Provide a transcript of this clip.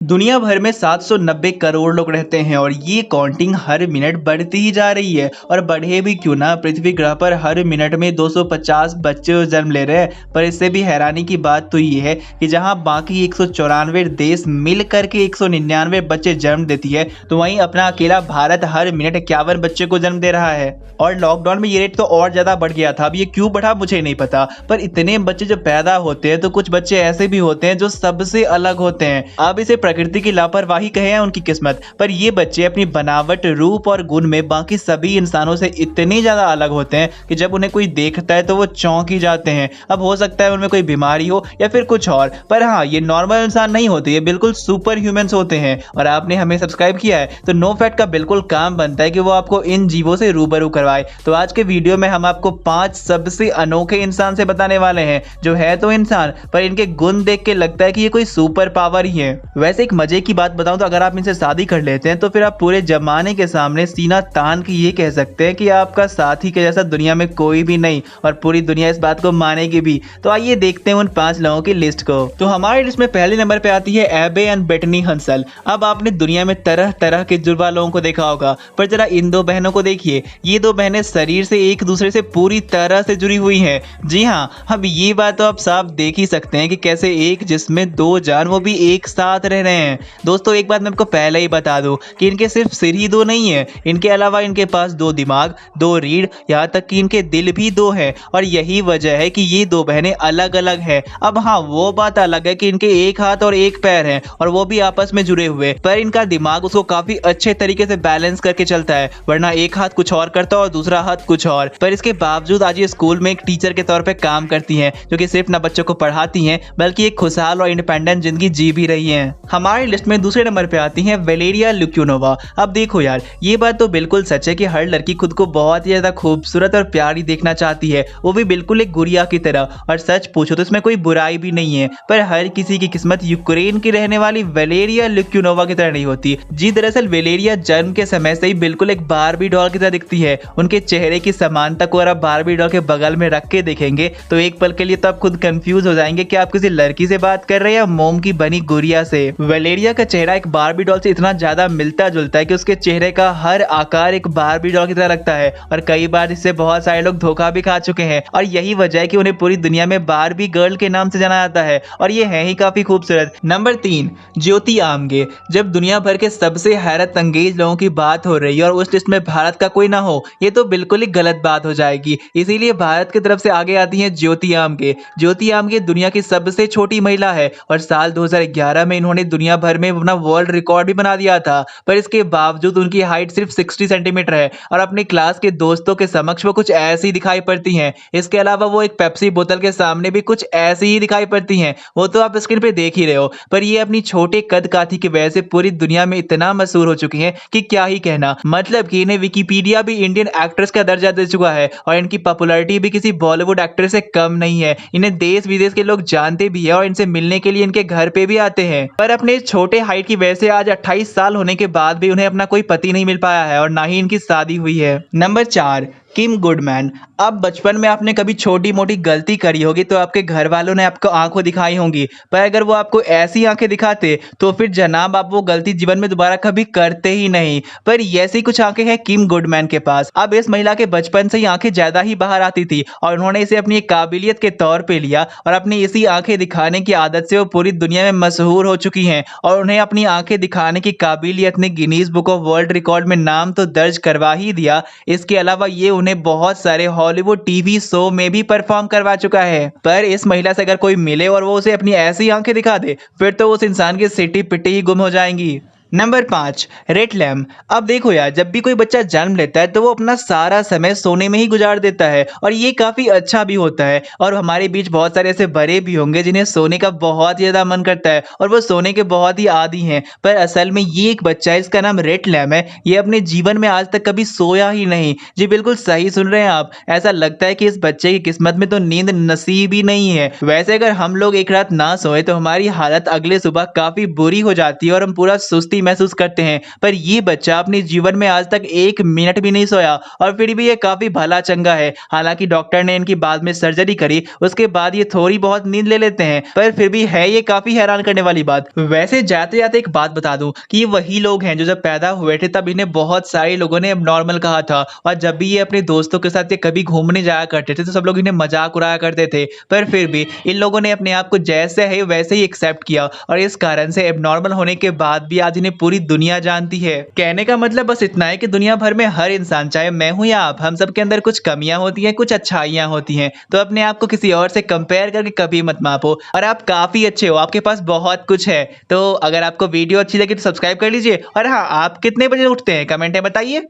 दुनिया भर में 790 करोड़ लोग रहते हैं और ये काउंटिंग हर मिनट बढ़ती ही जा रही है। और बढ़े भी क्यों ना, पृथ्वी ग्रह पर हर मिनट में 250 बच्चे जन्म ले रहे हैं। पर इससे भी हैरानी की बात तो ये है कि जहां बाकी 194 देश मिल करके 199 बच्चे जन्म देती है, तो वहीं अपना अकेला भारत हर मिनट 51 बच्चे को जन्म दे रहा है। और लॉकडाउन में ये रेट तो और ज्यादा बढ़ गया था। अब ये क्यों बढ़ा मुझे नहीं पता, पर इतने बच्चे जब पैदा होते हैं तो कुछ बच्चे ऐसे भी होते हैं जो सबसे अलग होते हैं। अब इसे प्रकृति की लापरवाही कहे या उनकी किस्मत, पर ये बच्चे अपनी बनावट, रूप और गुण में बाकी सभी इंसानों से इतने ज्यादा अलग होते हैं कि जब उन्हें कोई देखता है तो वो चौंक ही जाते हैं। अब हो सकता है उनमें कोई बीमारी हो या फिर कुछ और, पर हाँ, ये नॉर्मल इंसान नहीं होते, ये बिल्कुल सुपर ह्यूमंस होते हैं। और आपने हमें सब्सक्राइब किया है तो नो फैक्ट का बिल्कुल काम बनता है कि वो आपको इन जीवों से रूबरू करवाए। तो आज के वीडियो में हम आपको 5 सबसे अनोखे इंसान से बताने वाले हैं जो है तो इंसान, पर इनके गुण देख के लगता है कि ये कोई सुपर पावर ही है। वैसे एक मजे की बात बताऊं तो अगर आप इनसे शादी कर लेते हैं तो फिर आप पूरे जमाने के सामने सीना तान के ये कह सकते हैं कि आपका साथी के जैसा दुनिया में कोई भी नहीं, और पूरी दुनिया इस बात को मानेगी भी। तो आइए देखते हैं उन 5 लोगों की लिस्ट को। तो हमारे लिस्ट में पहले नंबर पे आती है एबे एंड बेटनी हंसल। अब आपने दुनिया में तरह तरह के जुड़वा लोगों को देखा होगा, पर जरा इन दो बहनों को देखिए। ये दो बहनें शरीर से एक दूसरे से पूरी तरह से जुड़ी हुई हैं। जी हाँ, अब ये बात तो आप साफ देख ही सकते हैं कि कैसे एक जिसमें दो जान, वो भी एक साथ रह रहे हैं। दोस्तों एक बात मैं आपको पहले ही बता दूं कि इनके सिर्फ सिर ही दो नहीं है, इनके अलावा इनके पास 2 दिमाग, 2 रीढ़, यहाँ तक कि इनके दिल भी 2 है। और यही वजह है कि ये 2 बहनें अलग अलग है। अब हाँ, वो बात अलग है कि इनके एक हाथ और एक पैर है और वो भी आपस में जुड़े हुए, पर इनका दिमाग उसको काफी अच्छे तरीके से बैलेंस करके चलता है, वरना एक हाथ कुछ और करता है और दूसरा हाथ कुछ और। पर इसके बावजूद आज ये स्कूल में एक टीचर के तौर पे काम करती हैं, जो कि सिर्फ ना बच्चों को पढ़ाती हैं बल्कि एक खुशहाल और इंडिपेंडेंट जिंदगी जी भी रही हैं। हमारी लिस्ट में दूसरे नंबर पे आती हैं वैलेरिया ल्यूक्यूनोवा। अब देखो यार, ये बात तो बिल्कुल सच है कि हर लड़की खुद को बहुत ही ज्यादा खूबसूरत और प्यारी देखना चाहती है, वो भी बिल्कुल एक गुड़िया की तरह। और सच पूछो तो इसमें कोई बुराई भी नहीं है, पर हर किसी की किस्मत यूक्रेन की रहने वाली वैलेरिया ल्यूक्यूनोवा की तरह नहीं होती। जी दरअसल वैलेरिया जन्म के समय से ही बिल्कुल एक बारबी डॉल की तरह दिखती है। उनके चेहरे की समानता को अगर आप बारबी डॉल के बगल में रख के देखेंगे तो एक पल के लिए तो आप खुद कंफ्यूज हो जाएंगे कि आप किसी लड़की से बात कर रहे हैं या मोम की बनी गुड़िया से। वैलेरिया का चेहरा एक बारबी डॉल से इतना ज्यादा मिलता जुलता है कि उसके चेहरे का हर आकार एक बारबी डॉल की तरह लगता है, और कई बार इससे बहुत सारे लोग धोखा भी खा चुके हैं। और यही वजह है कि उन्हें पूरी दुनिया में बारबी गर्ल के नाम से जाना जाता है, और ये है ही काफी खूबसूरत। नंबर 3, ज्योति आमगे। जब दुनिया भर के सबसे हैरत अंगेज लोगों की बात हो रही है और उस लिस्ट में भारत का कोई ना हो, ये तो बिल्कुल ही गलत बात हो जाएगी। इसीलिए भारत की तरफ से आगे आती हैं ज्योति आमगे। ज्योति आमगे दुनिया की सबसे छोटी महिला है और साल 2011 में इन्होंने दुनिया भर में अपना वर्ल्ड रिकॉर्ड भी बना दिया था। पर इसके बावजूद उनकी हाइट सिर्फ 60 सेंटीमीटर है और अपने क्लास के दोस्तों के समक्ष वो कुछ ऐसी दिखाई पड़ती हैं। इसके अलावा वो एक पेप्सी बोतल के सामने भी कुछ ऐसी ही दिखाई पड़ती हैं, वो तो आप स्क्रीन पे देख ही रहे हो। पर ये अपनी छोटे कद काठी की वजह से पूरी दुनिया में इतना मशहूर हो चुकी हैं कि क्या ही कहना। मतलब कि इन्हें विकिपीडिया भी इंडियन एक्ट्रेस का दर्जा दे चुका है और इनकी पॉपुलैरिटी भी किसी बॉलीवुड एक्ट्रेस से कम नहीं है। इन्हें देश विदेश के लोग जानते भी है और इनसे मिलने के लिए इनके घर पे भी आते हैं। पर अपने छोटे हाइट की वजह से आज 28 साल होने के बाद भी उन्हें अपना कोई पति नहीं मिल पाया है और ना ही इनकी शादी हुई है। नंबर 4, किम गुडमैन। अब बचपन में आपने कभी छोटी मोटी गलती करी होगी तो आपके घर वालों ने आपको आंखों दिखाई होंगी, पर अगर वो आपको ऐसी आंखें दिखाते तो फिर जनाब आप वो गलती जीवन में दोबारा कभी करते ही नहीं। पर ऐसी कुछ आंखें हैं किम गुडमैन के पास। अब इस महिला के बचपन से ही आंखें ज्यादा ही बाहर आती थी और उन्होंने इसे अपनी एक काबिलियत के तौर पे लिया और अपनी इसी आंखें दिखाने की आदत से वो पूरी दुनिया में मशहूर हो चुकी हैं। और उन्हें अपनी आंखें दिखाने की काबिलियत ने Guinness book of world record में नाम तो दर्ज करवा ही दिया, इसके अलावा ये उन्हें बहुत सारे हॉलीवुड टीवी शो में भी परफॉर्म करवा चुका है। पर इस महिला से अगर कोई मिले और वो उसे अपनी ऐसी आंखें दिखा दे, फिर तो उस इंसान की सिटी पिटी ही गुम हो जाएंगी। नंबर 5, रेड लैम। अब देखो यार, जब भी कोई बच्चा जन्म लेता है तो वो अपना सारा समय सोने में ही गुजार देता है और ये काफी अच्छा भी होता है। और हमारे बीच बहुत सारे ऐसे बड़े भी होंगे जिन्हें सोने का बहुत ज्यादा मन करता है और वो सोने के बहुत ही आदी हैं, पर असल में ये एक बच्चा है, इसका नाम रेड लैम है। ये अपने जीवन में आज तक कभी सोया ही नहीं। जी बिल्कुल सही सुन रहे हैं आप, ऐसा लगता है कि इस बच्चे की किस्मत में तो नींद नसीब ही नहीं है। वैसे अगर हम लोग एक रात ना सोए तो हमारी हालत अगले सुबह काफी बुरी हो जाती है और हम पूरा सुस्ती महसूस करते हैं। पर ये बच्चा अपने जीवन में आज तक 1 मिनट भी नहीं सोया और फिर भी ये काफ़ी भला चंगा है। हालाँकि डॉक्टर ने इनकी बाद में सर्जरी करी, उसके बाद ये थोड़ी बहुत नींद ले लेते हैं, पर फिर भी है ये काफ़ी हैरान करने वाली बात। वैसे जाते-जाते एक बात बता दूँ कि ये वही लोग हैं जो जब पैदा हुए थे तब इन्हें बहुत सारे लोगों ने एब्नॉर्मल कहा था और जब भी ये अपने दोस्तों के साथ ये कभी घूमने जाया करते थे तो सब लोग इन्हें मज़ाक उड़ाया करते थे। पर फिर भी इन लोगों ने अपने आप को जैसे है वैसे ही एक्सेप्ट किया और इस कारण से एब्नॉर्मल होने के बाद भी आज इन्हें पूरी दुनिया जानती है। कहने का मतलब बस इतना है कि दुनिया भर में हर इंसान, चाहे मैं हूँ या आप, हम सब के अंदर कुछ कमियां होती हैं, कुछ अच्छाइयां होती हैं। तो अपने आप को किसी और से कंपेयर करके कभी मत मापो और आप काफ़ी अच्छे हो, आपके पास बहुत कुछ है। तो अगर आपको वीडियो अच्छी लगी तो सब्सक्राइब कर लीजिए और हाँ, आप कितने बजे उठते हैं कमेंट में बताइए।